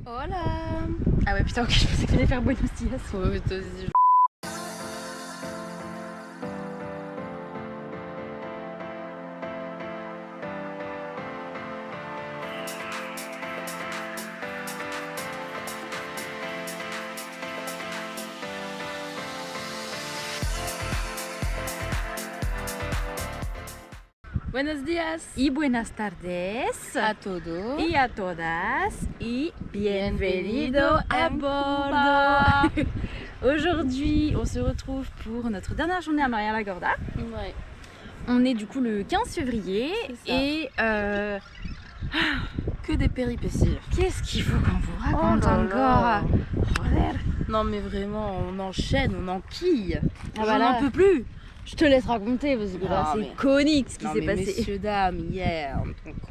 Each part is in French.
Hola. Ah ouais putain ok je pensais que t'allais faire Buenos Dias. Ouais, toi aussi. Buenos días Y buenas tardes a todos y a todas y bienvenido à Cuba. bordo. Aujourd'hui on se retrouve pour notre dernière journée à Maria Lagorda. Ouais. On est du coup le 15 février et Que des péripéties. qu'est-ce qu'il faut qu'on vous raconte Oh là là. encore? Joder. Non mais vraiment, on enchaîne, on enquille. Ah bah J'en là, peux plus. je te laisse raconter parce que là Non, c'est mais- conique ce qui Non s'est mais passé. messieurs, dames, hier,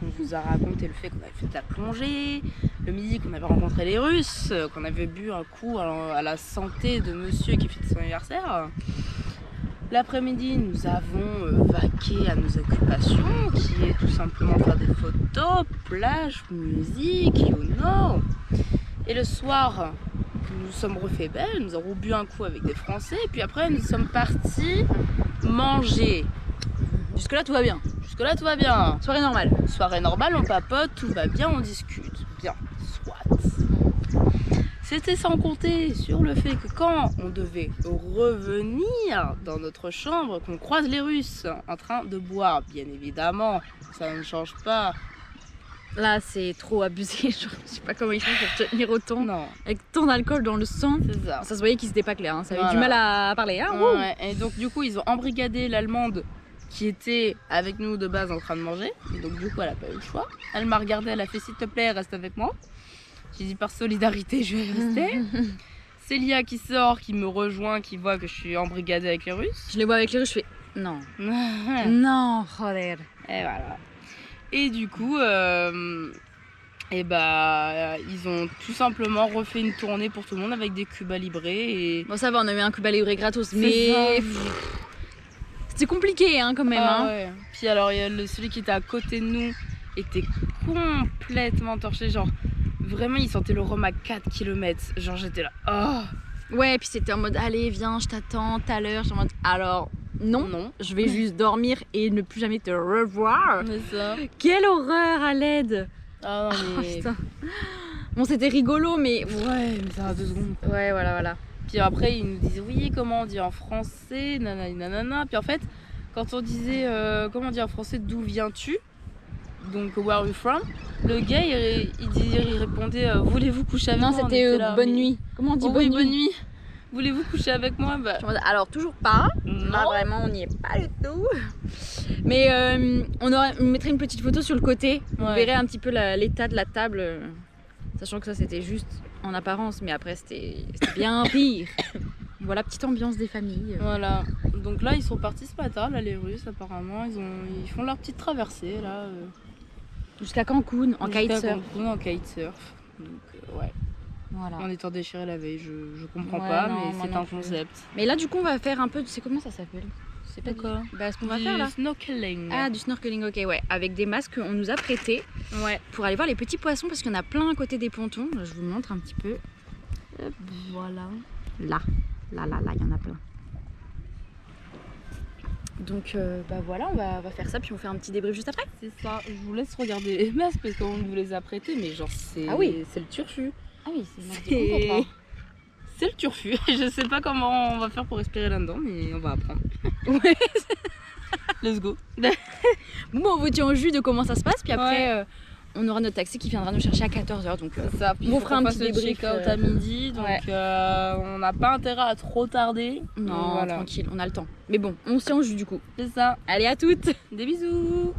on vous a raconté le fait qu'on avait fait de la plongée, le midi qu'on avait rencontré les Russes, qu'on avait bu un coup à la santé de monsieur qui fête son anniversaire. L'après-midi, nous avons vaqué à nos occupations, qui est tout simplement faire des photos, plage, musique, you know. Et le soir, nous nous sommes refait belle, nous avons bu un coup avec des Français, et puis après, nous sommes partis manger. Jusque là tout va bien. Jusque-là, tout va bien. Soirée normale. Soirée normale, on papote, tout va bien, on discute. Bien, soit. C'était sans compter sur le fait que quand on devait revenir dans notre chambre, qu'on croise les Russes en train de boire, bien évidemment, ça ne change pas. Là c'est trop abusé, je sais pas comment ils font pour tenir autant. Non, Avec tant d'alcool dans le sang. c'est ça. Ça se voyait qu'ils étaient pas clairs, hein. Ça avait Voilà. du mal à parler. Hein. Wouh. Ouais, et donc du coup, ils ont embrigadé l'Allemande qui était avec nous de base en train de manger. Et donc du coup, elle a pas eu le choix. Elle m'a regardé, elle a fait s'il te plaît, reste avec moi. J'ai dit par solidarité, je vais rester. Célia qui sort, qui me rejoint, qui voit que je suis embrigadée avec les Russes. Je les vois avec les Russes, je fais non. Non, joder. Et voilà. Et du coup, ils ont tout simplement refait une tournée pour tout le monde avec des Cuba Libre et Bon ça va, on a eu un Cuba Libre gratos, C'est mais ça. c'était compliqué hein, quand même. Ah Hein. ouais. Puis alors, celui qui était à côté de nous était complètement torché, genre vraiment il sentait le rhum à 4 km. Genre j'étais là, oh Ouais, puis c'était en mode allez viens, je t'attends tout à l'heure. J'étais en mode alors non, non. je vais juste dormir et ne plus jamais te revoir. C'est ça. Quelle horreur à l'aide. Ah non Oh, mais... putain. Bon c'était rigolo mais Ouais, mais ça va 2 secondes. ouais voilà. Puis après, ils nous disaient oui, comment on dit en français, nanana, nanana. Puis en fait, quand on disait comment on dit en français, d'où viens-tu, donc where are you from, le gars il répondait voulez-vous coucher avec Non moi. On c'était était là, bonne mais- nuit. Comment on dit Oh bonne oui, nuit? bonne nuit. Voulez-vous coucher avec moi? Bah, Je me dis, alors toujours pas. Là non. vraiment on n'y est pas du tout. Mais on mettrait une petite photo sur le côté. Vous Ouais. verrez un petit peu l'état de la table. Sachant que ça c'était juste en apparence, mais après c'était bien pire. Voilà, petite ambiance des familles. Voilà. Donc là, ils sont partis ce matin, là, les Russes, apparemment. Ils font leur petite traversée, là. Jusqu'à Cancun en jusqu'à kitesurf. Cancun, en kitesurf. Donc, ouais. Voilà. En étant déchiré la veille, je comprends Ouais, pas, non, mais moi c'est non un plus. concept. Mais là du coup on va faire un peu, tu sais comment ça s'appelle? C'est pas Quoi? Bah ce qu'on va Du faire là. snorkeling. Ah du snorkeling, ok ouais. Avec des masques qu'on nous a prêtés Ouais. pour aller voir les petits poissons parce qu'il y en a plein à côté des pontons. Je vous montre un petit peu. Hop, voilà. Là, il y en a plein. Donc bah voilà, on va faire ça puis on fait un petit débrief juste après. C'est ça. Je vous laisse regarder les masques parce qu'on nous les a prêtés, mais genre c'est... Ah oui. C'est le turfu. Ah oui, c'est le masque C'est... C'est le turfu. Je sais pas comment on va faire pour respirer là-dedans, mais on va apprendre. Ouais. Let's go. Bon, on vous tient au jus de comment ça se passe puis après Ouais. on aura notre taxi qui viendra nous chercher à 14h donc C'est ça. Puis on il vous faut fera qu'on un fasse petit le débrief, check-out à midi, donc ouais. on n'a pas intérêt à trop tarder. non, Donc, voilà. tranquille, on a le temps. Mais bon, on se tient au jus du coup. C'est ça. Allez à toutes. Des bisous.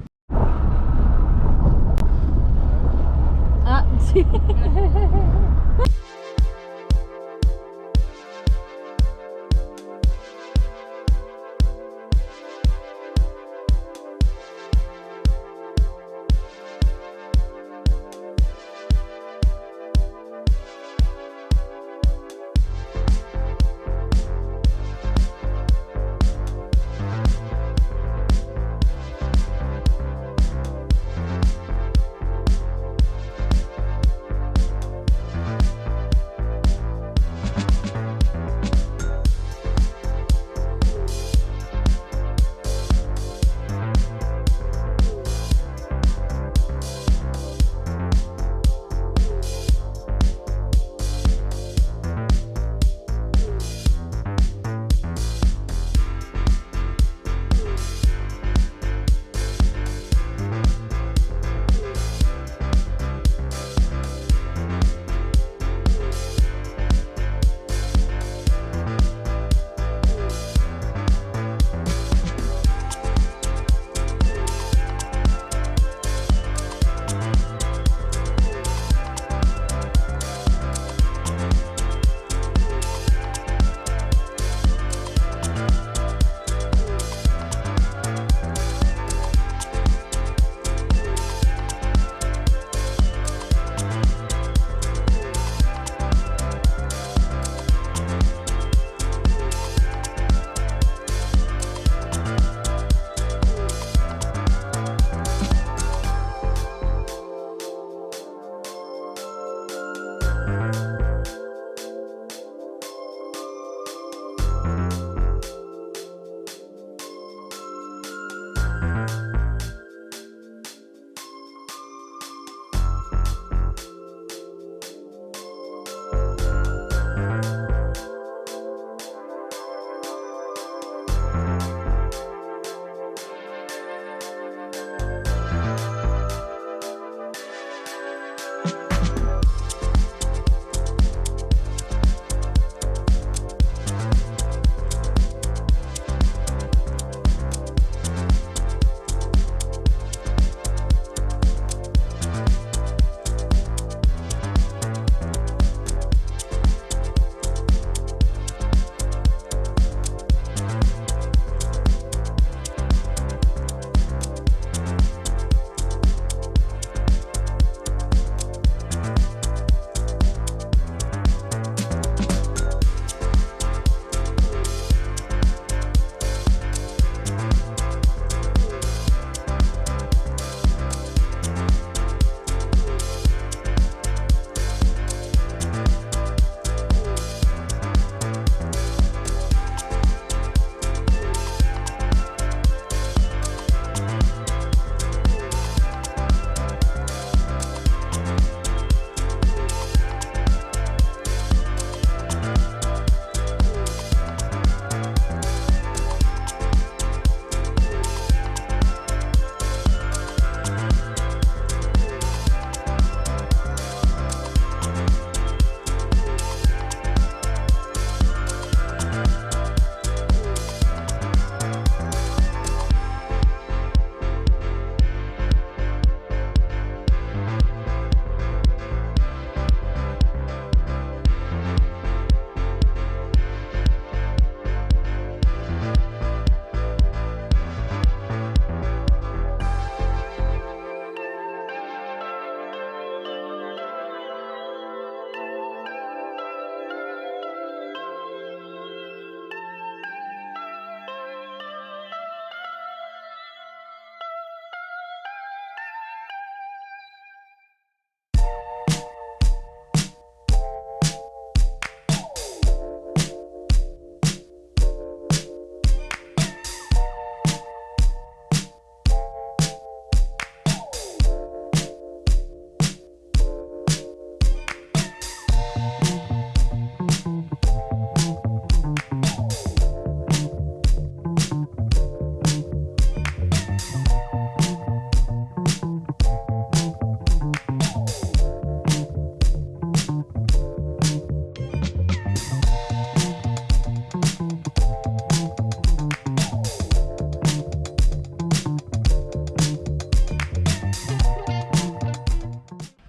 Ah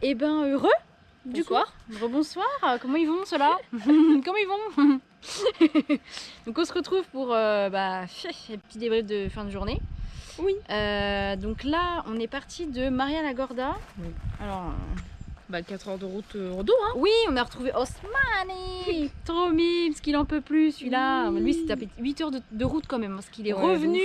Et ben heureux. Du coup, Bonsoir. rebonsoir. Comment ils vont ceux-là? Comment ils vont? Donc on se retrouve pour un petit débrief de fin de journée. Oui. Donc là, on est parti de Maria-la-Gorda. Oui. Alors, 4 heures de route retour. Hein. oui, on a retrouvé Osmani. Trop mime, parce qu'il en peut plus celui-là. Oui. Lui, c'est tapé 8 heures de route quand même, parce qu'il est Ouais, revenu.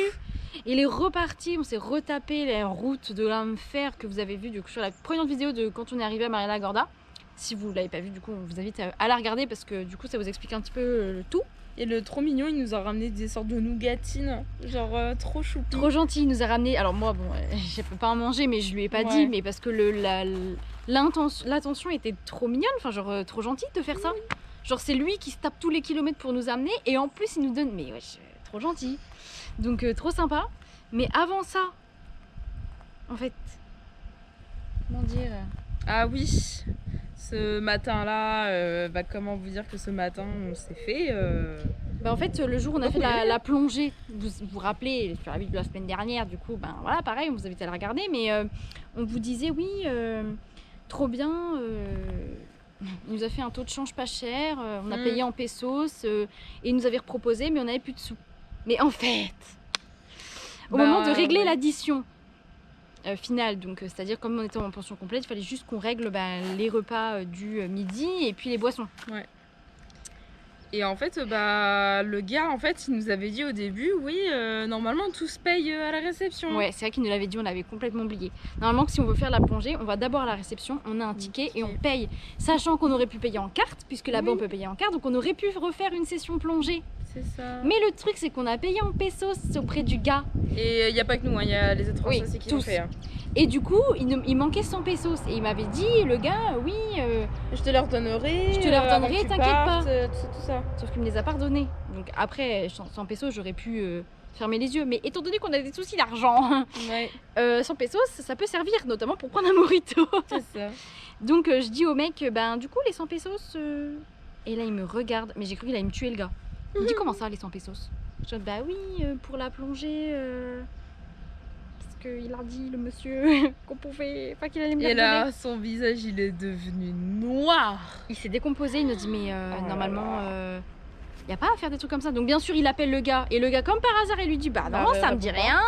Il est reparti, on s'est retapé les routes de l'enfer que vous avez vu du coup, sur la première vidéo de quand on est arrivé à Maria-la-Gorda. Si vous ne l'avez pas vu, du coup, on vous invite à la regarder parce que du coup, ça vous explique un petit peu le tout. Et le trop mignon, il nous a ramené des sortes de nougatines, genre trop choupi. Trop gentil, il nous a ramené. Alors moi, bon, je peux pas en manger, mais je lui ai pas dit, mais parce que l'intention était trop mignonne, enfin genre trop gentille de faire ça. Oui. Genre c'est lui qui se tape tous les kilomètres pour nous amener et en plus il nous donne, mais wesh, trop gentil. Donc trop sympa. Mais avant ça, en fait, comment dire? Ah oui. Ce matin-là, comment vous dire que ce matin on s'est fait. En fait, le jour où on a fait la plongée, vous vous rappelez, sur la vidéo de la semaine dernière, du coup, voilà, pareil, on vous invite à la regarder, mais on vous disait oui, trop bien, il nous a fait un taux de change pas cher, on a payé en pesos, et il nous avait reproposé, mais on n'avait plus de sous. Mais en fait, au moment de régler l'addition, finale, donc c'est-à-dire comme on était en pension complète, il fallait juste qu'on règle les repas du midi et puis les boissons. Ouais. Et en fait, le gars, en fait, il nous avait dit au début, oui, normalement tout se paye à la réception. Ouais, c'est vrai qu'il nous l'avait dit, on l'avait complètement oublié. Normalement, si on veut faire la plongée, on va d'abord à la réception, on a un ticket et on paye, sachant qu'on aurait pu payer en carte, puisque là-bas on peut payer en carte, donc on aurait pu refaire une session plongée. C'est ça. Mais le truc, c'est qu'on a payé en pesos auprès du gars. Et il n'y a pas que nous, il y a les étrangers aussi qui l'ont fait. Hein. Et du coup, il manquait 100 pesos. Et il m'avait dit, le gars, oui... je te les redonnerai. Je te les redonnerai, t'inquiète pas. Tout ça. Sauf qu'il me les a pas redonnés. Donc après, 100 pesos, j'aurais pu fermer les yeux. Mais étant donné qu'on a des soucis d'argent, 100 pesos, ça peut servir, notamment pour prendre un mojito. C'est ça. Donc je dis au mec, du coup, les 100 pesos... Et là, il me regarde. Mais j'ai cru qu'il allait me tuer, le gars. Il me dit, comment ça, les 100 pesos? Je dis, oui, pour la plongée... Il a dit, le monsieur, qu'on pouvait... Enfin, qu'il allait me la donner. Et là, son visage, il est devenu noir. Il s'est décomposé, il nous dit, mais normalement... Il n'y a pas à faire des trucs comme ça. Donc bien sûr, il appelle le gars. Et le gars, comme par hasard, il lui dit, non, ça me dit rien.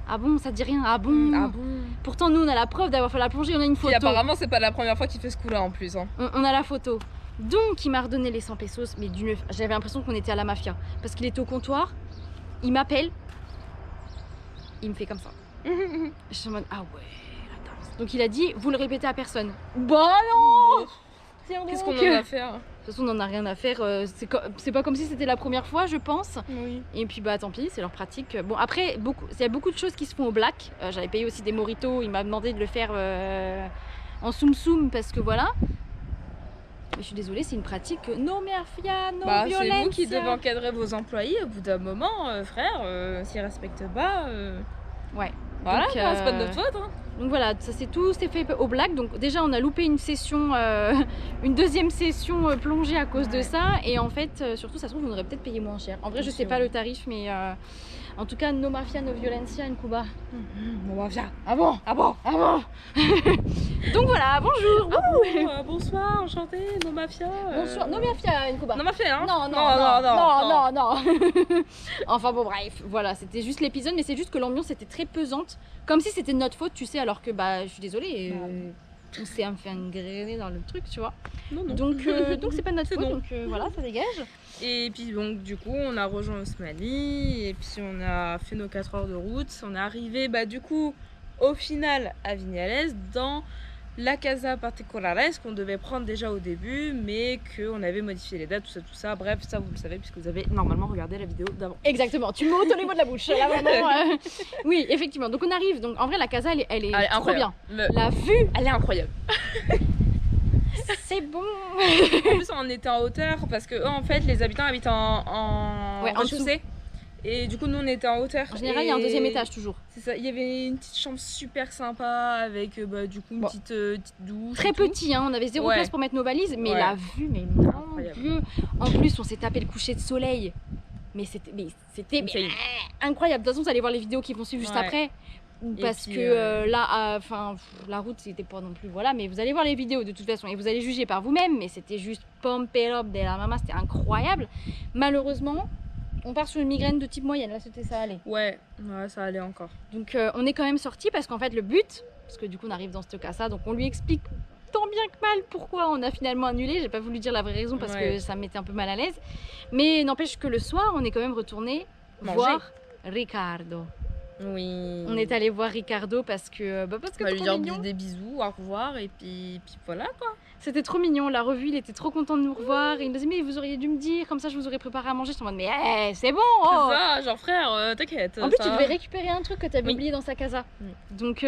Ah bon, ça te dit rien? Ah bon? Ah bon? Pourtant, nous, on a la preuve d'avoir fait la plongée, on a une photo. Et apparemment, c'est pas la première fois qu'il fait ce coup-là, en plus. Hein. On a la photo. Donc, il m'a redonné les 100 pesos, mais j'avais l'impression qu'on était à la mafia. Parce qu'il était au comptoir, il m'appelle, il me fait comme ça. Je suis en mode, ah ouais, attends. Donc il a dit, vous le répétez à personne. Bah non! Qu'est-ce qu'on en a à faire? De toute façon, on n'en a rien à faire. C'est pas comme si c'était la première fois, je pense. Oui. Et puis tant pis, c'est leur pratique. Bon, après, il y a beaucoup de choses qui se font au black. J'avais payé aussi des mojitos, il m'a demandé de le faire en soum-soum parce que voilà. Mais je suis désolée, c'est une pratique no mafia, no violence. C'est vous qui devez encadrer vos employés au bout d'un moment, frère. S'ils respectent pas. Ouais. Voilà, c'est pas de notre faute. Hein. Donc voilà, ça c'est tout, c'est fait au black. Donc déjà, on a loupé une session, une deuxième session plongée à cause de ça. Et en fait, surtout, ça se trouve, on aurait peut-être payé moins cher. En vrai, je sais pas le tarif, mais en tout cas, no mafia, no violencia in Cuba. No mafia. Ah bon? Ah bon? Ah bon? Donc voilà, bonjour. Bonsoir, enchanté, no mafia. Bonsoir, no mafia in Cuba. No mafia, hein? Non. Enfin bon, bref, voilà, c'était juste l'épisode, mais c'est juste que l'ambiance était très pesante, comme si c'était de notre faute, tu sais, alors que je suis désolée, on s'est fait engrainer dans le truc, tu vois. Non. Donc c'est pas de notre faute, donc voilà, ça dégage. Et puis donc du coup on a rejoint Osmani et puis on a fait nos 4 heures de route. On est arrivé du coup au final à Vignales dans la Casa Particulares qu'on devait prendre déjà au début mais qu'on avait modifié les dates, tout ça. Bref, ça vous le savez puisque vous avez normalement regardé la vidéo d'avant. Exactement, tu m'ôtes les mots de la bouche. Là, vraiment, Oui, effectivement. Donc on arrive, donc en vrai la Casa elle est trop bien. La vue, elle est incroyable. C'est bon. En plus on était en hauteur parce que en fait les habitants habitent en rez-de-chaussée. Et du coup nous on était en hauteur. En général il y a un deuxième étage toujours. C'est ça, il y avait une petite chambre super sympa avec du coup une petite douche. Très petit, hein, on avait 0 place pour mettre nos valises, mais la vue, mais mon Dieu. En plus on s'est tapé le coucher de soleil. Mais c'était incroyable. De toute façon vous allez voir les vidéos qui vont suivre juste après. parce puis, que là, enfin, la route c'était pas non plus, voilà, mais vous allez voir les vidéos de toute façon et vous allez juger par vous-même, mais c'était juste pump it up de la maman, c'était incroyable. Malheureusement, on part sur une migraine de type moyenne, là c'était ça allait. Ouais, ça allait encore. Donc on est quand même sorti parce qu'en fait le but, parce que du coup on arrive dans ce cas-là, donc on lui explique tant bien que mal pourquoi on a finalement annulé. J'ai pas voulu dire la vraie raison parce que ça me mettait un peu mal à l'aise, mais n'empêche que le soir on est quand même retourné voir Ricardo. Oui. On est allé voir Ricardo parce que on va lui dire des bisous, au revoir et puis voilà quoi. C'était trop mignon, on l'a revu, il était trop content de nous revoir. Et il me disait mais vous auriez dû me dire, comme ça je vous aurais préparé à manger. Je suis en mode mais c'est bon. Oh. C'est ça, genre frère, t'inquiète. En plus tu devais récupérer un truc que tu avais oublié dans sa casa. Donc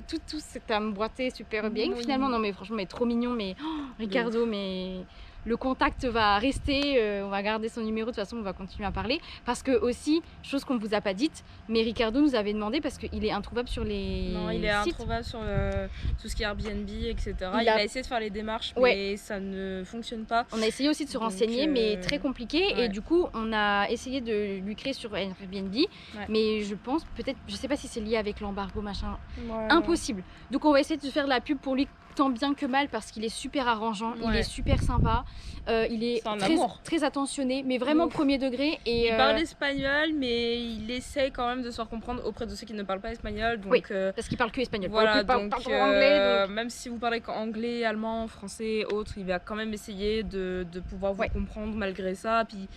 tout c'était emboîté super bien finalement. Non mais franchement mais trop mignon, mais Ricardo mais... Le contact va rester, on va garder son numéro, de toute façon on va continuer à parler. Parce que aussi, chose qu'on ne vous a pas dite, mais Ricardo nous avait demandé parce qu'il est introuvable sur les sites. Non, il est introuvable sur tout ce qui est Airbnb, etc. Il a essayé de faire les démarches, mais ça ne fonctionne pas. On a essayé aussi de se renseigner, mais très compliqué. Et du coup, on a essayé de lui créer sur Airbnb, mais je pense, peut-être, je sais pas si c'est lié avec l'embargo, machin, impossible. Donc on va essayer de faire de la pub pour lui tant bien que mal parce qu'il est super arrangeant, il est super sympa, il est très attentionné, mais vraiment premier degré. Et il parle espagnol, mais il essaie quand même de se faire comprendre auprès de ceux qui ne parlent pas espagnol. Donc, parce qu'il parle que espagnol. Voilà, pas anglais. Donc... Même si vous parlez anglais, allemand, français, autres, il va quand même essayer de pouvoir vous comprendre malgré ça. Puis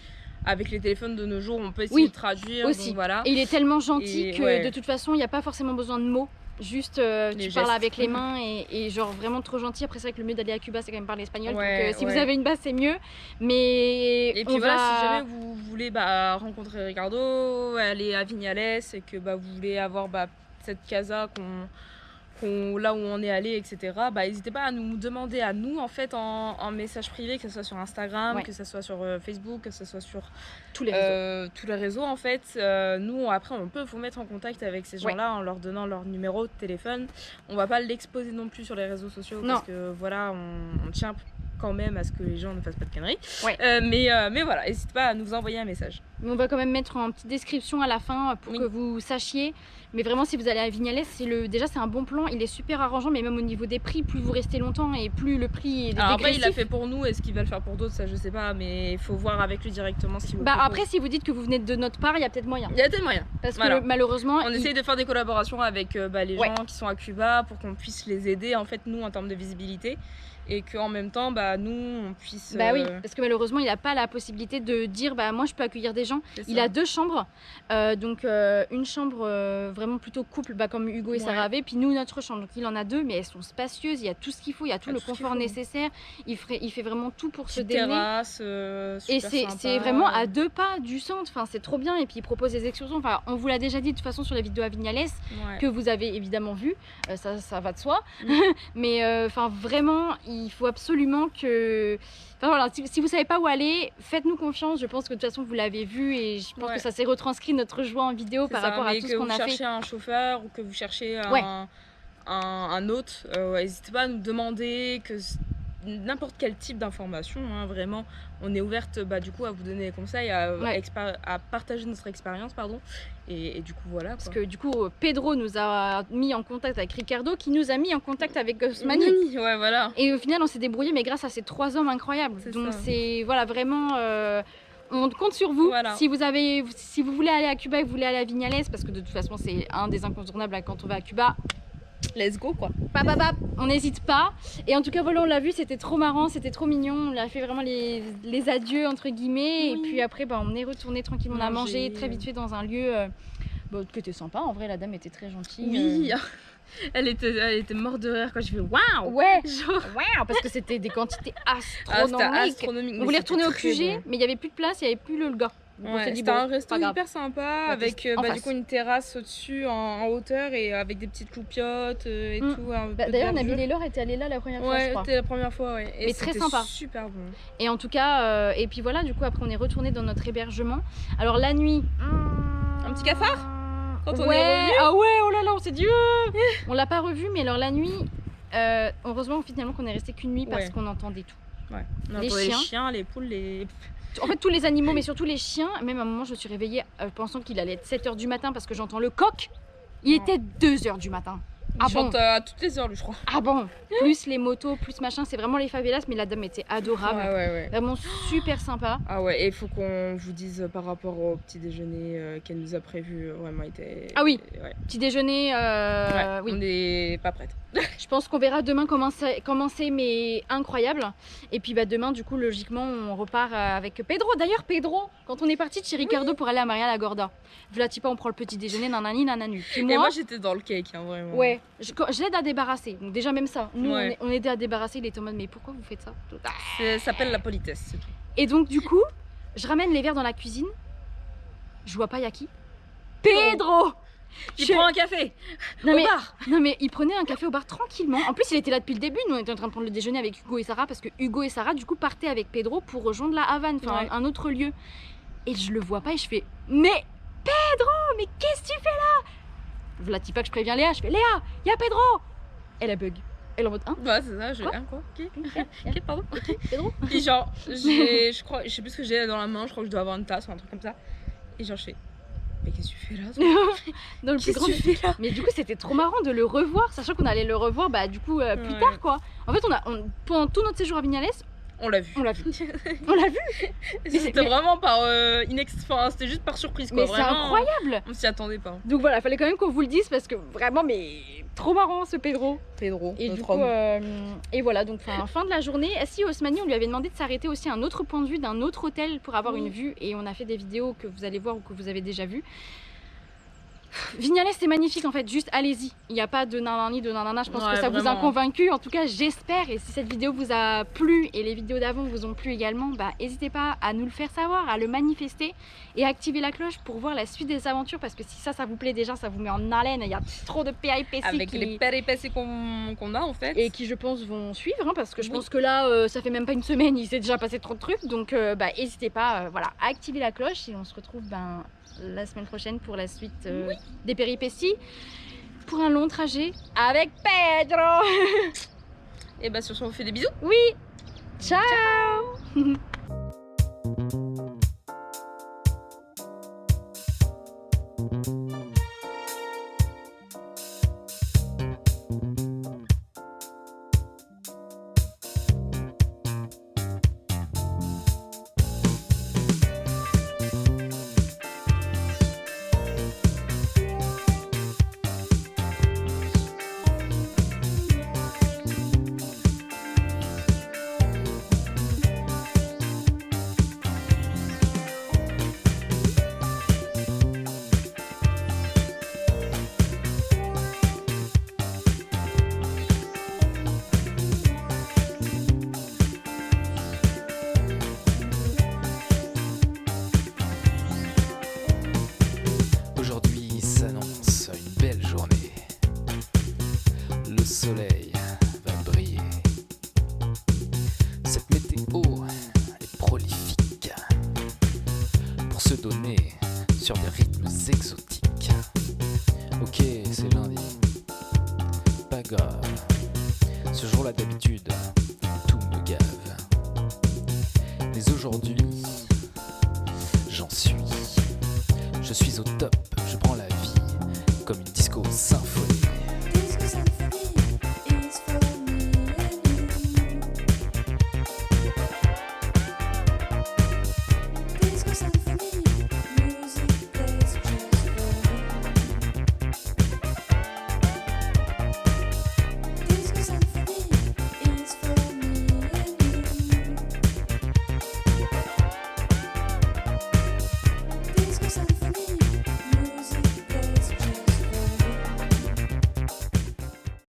avec les téléphones de nos jours, on peut essayer de traduire. Aussi. Donc, voilà. Et il est tellement gentil que de toute façon, il n'y a pas forcément besoin de mots. Juste tu parles avec les mains et genre vraiment trop gentil. Après c'est vrai que le mieux d'aller à Cuba c'est quand même parler espagnol, donc si vous avez une base c'est mieux, mais et puis voilà, si jamais vous voulez rencontrer Ricardo, aller à Vignales et que vous voulez avoir cette casa là où on est allé, etc. N'hésitez pas à nous demander à nous en fait en message privé, que ce soit sur Instagram, que ce soit sur Facebook, que ce soit sur tous les réseaux en fait. Nous après on peut vous mettre en contact avec ces gens-là en leur donnant leur numéro de téléphone. On va pas l'exposer non plus sur les réseaux sociaux parce que voilà, on tient quand même à ce que les gens ne fassent pas de conneries. Mais voilà, n'hésitez pas à nous envoyer un message. Mais on va quand même mettre en petite description à la fin pour que vous sachiez. Mais vraiment, si vous allez à Vignales, déjà c'est un bon plan. Il est super arrangeant, mais même au niveau des prix, plus vous restez longtemps et plus le prix est dégressif. Après, il l'a fait pour nous. Est-ce qu'il va le faire pour d'autres? Ça, je sais pas. Mais il faut voir avec lui directement si vous. Après, si vous dites que vous venez de notre part, il y a peut-être moyen. Il y a peut-être moyen. Parce que malheureusement, on essaye de faire des collaborations avec les gens qui sont à Cuba pour qu'on puisse les aider en fait nous en termes de visibilité. Et qu'en même temps, nous, on puisse... oui, parce que malheureusement, il n'a pas la possibilité de dire, moi, je peux accueillir des gens. Il a 2 chambres, donc une chambre vraiment plutôt couple, comme Hugo et Sarah avaient, puis nous, notre chambre. Donc il en a 2, mais elles sont spacieuses, il y a tout ce qu'il faut, il y a tout le confort nécessaire. Il fait vraiment tout pour se démener. Terrasse, et c'est vraiment à 2 pas du centre, enfin, c'est trop bien. Et puis il propose des excursions, enfin, on vous l'a déjà dit de toute façon sur la vidéo à Vignales, que vous avez évidemment vu, ça va de soi. Mais vraiment... Il faut absolument que... Enfin voilà, si vous savez pas où aller, faites-nous confiance. Je pense que de toute façon vous l'avez vu et je pense que ça s'est retranscrit notre joie en vidéo par rapport à tout ce qu'on a fait. Que vous cherchez un chauffeur ou que vous cherchez un hôte, n'hésitez pas à nous demander n'importe quel type d'information, vraiment. On est ouverte du coup à vous donner des conseils, à partager notre expérience, et du coup voilà quoi. Parce que du coup Pedro nous a mis en contact avec Ricardo qui nous a mis en contact avec Osmani. Voilà. Et au final on s'est débrouillé, mais grâce à ces 3 hommes incroyables. Donc c'est vraiment... on compte sur vous. Si vous voulez aller à Cuba et que vous voulez aller à Vignales, parce que de toute façon c'est un des incontournables quand on va à Cuba. Let's go quoi. On n'hésite pas. Et en tout cas voilà, on l'a vu, c'était trop marrant, c'était trop mignon. On a fait vraiment les adieux entre guillemets. Et puis après on est retourné tranquillement, on a mangé très vite fait dans un lieu qui était sympa. En vrai la dame était très gentille. Oui. Elle était morte de rire quand je fais waouh. Ouais. Waouh, parce que c'était des quantités astronomiques. On voulait retourner au QG, mais il n'y avait plus de place, il n'y avait plus le gars. C'était un resto hyper sympa avec du coup une terrasse au-dessus en hauteur et avec des petites loupiottes et tout. D'ailleurs Nabil et Laure étaient allés là la première fois, je crois. C'était la première fois, Et mais très sympa. Super bon. Et en tout cas, et puis voilà, du coup après on est retourné dans notre hébergement. Alors la nuit... Un petit cafard quand on est revenu. Oh là là, on s'est dit... On l'a pas revu, mais alors la nuit... heureusement finalement qu'on est resté qu'une nuit parce qu'on entendait tout. On entendait les chiens, les poules, En fait tous les animaux, mais surtout les chiens. Même à un moment je me suis réveillée pensant qu'il allait être 7h du matin parce que j'entends le coq Il était 2h du matin. Il chante à toutes les heures, lui, je crois. Ah bon. Plus les motos, plus machin, c'est vraiment les favelas, mais la dame était adorable. Ouais. Vraiment super sympa. Ah ouais, et il faut qu'on vous dise par rapport au petit déjeuner qu'elle nous a prévu, vraiment était... Ah oui, ouais. Petit déjeuner, oui. On n'est pas prête. Je pense qu'on verra demain comment c'est, mais incroyable. Et puis demain, du coup, logiquement, on repart avec Pedro. D'ailleurs, Pedro, quand on est parti de chez Ricardo pour aller à Maria la Gorda, Vlatipa, on prend le petit déjeuner, nanani, nananu. Puis Et moi, j'étais dans le cake, hein, vraiment. Ouais, je l'aide à débarrasser. Donc déjà, même ça, nous, Ouais. on aidait à débarrasser. Il était en mode, mais pourquoi vous faites ça? Ça s'appelle la politesse, c'est tout. Et donc, du coup, je ramène les verres dans la cuisine. Je vois pas, y a qui? Pedro! Il prend un café Non au mais, bar. non mais il prenait un café au bar tranquillement. En plus il était là depuis le début. Nous on était en train de prendre le déjeuner avec Hugo et Sarah parce que Hugo et Sarah du coup partaient avec Pedro pour rejoindre la Havane, enfin Ouais. un autre lieu. Et je le vois pas et je fais mais Pedro, mais qu'est-ce que tu fais là? Vlatipa que je préviens Léa, je fais Léa, y a Pedro. Elle a bug. Elle est en mode hein? Bah c'est ça, Quoi quoi Ok, pardon. Pedro? Puis genre, je sais plus ce que j'ai dans la main, je crois que je dois avoir une tasse ou un truc comme ça. Et genre je fais, mais qu'est-ce que tu fais là? Dans le plus Qu'est-ce grand... que tu fais là? Mais du coup c'était trop marrant de le revoir, sachant qu'on allait le revoir plus Ouais. tard quoi. En fait pendant tout notre séjour à Vignales, On l'a vu. on l'a vu. On l'a vu. C'était mais- vraiment par enfin, c'était juste par surprise quoi. Mais c'est Vraiment, incroyable. on s'y attendait pas. Donc voilà, fallait quand même qu'on vous le dise parce que vraiment, mais trop marrant ce Pedro. Pedro, Et notre du coup, homme. et voilà, donc fin de la journée. Si Osmani, on lui avait demandé de s'arrêter aussi à un autre point de vue d'un autre hôtel pour avoir une vue, et on a fait des vidéos que vous allez voir ou que vous avez déjà vues. Vignales c'est magnifique en fait, juste allez-y. Il n'y a pas de nanani, de nanana, je pense Ouais, que ça vous a vraiment. convaincu. En tout cas, j'espère. Et si cette vidéo vous a plu et les vidéos d'avant vous ont plu également, n'hésitez pas à nous le faire savoir, à le manifester et à activer la cloche pour voir la suite des aventures. Parce que si ça vous plaît déjà, ça vous met en haleine. Il y a trop de péripéties Avec les péripéties qu'on a en fait. et qui je pense vont suivre hein, parce que je Oui. pense que là ça fait même pas une semaine, il s'est déjà passé trop de trucs. Donc n'hésitez pas à activer la cloche et on se retrouve la semaine prochaine pour la suite des péripéties pour un long trajet avec Pedro. Et bah sur ce on vous fait des bisous. Oui, ciao. Aujourd'hui s'annonce une belle journée. Le soleil va briller. Cette météo est prolifique pour se donner sur des rythmes exotiques. Ok, c'est lundi. Pas grave. Ce jour-là d'habitude, tout me gave. Mais aujourd'hui, j'en suis. Je suis au top, je prends la vie comme une disco symphonique.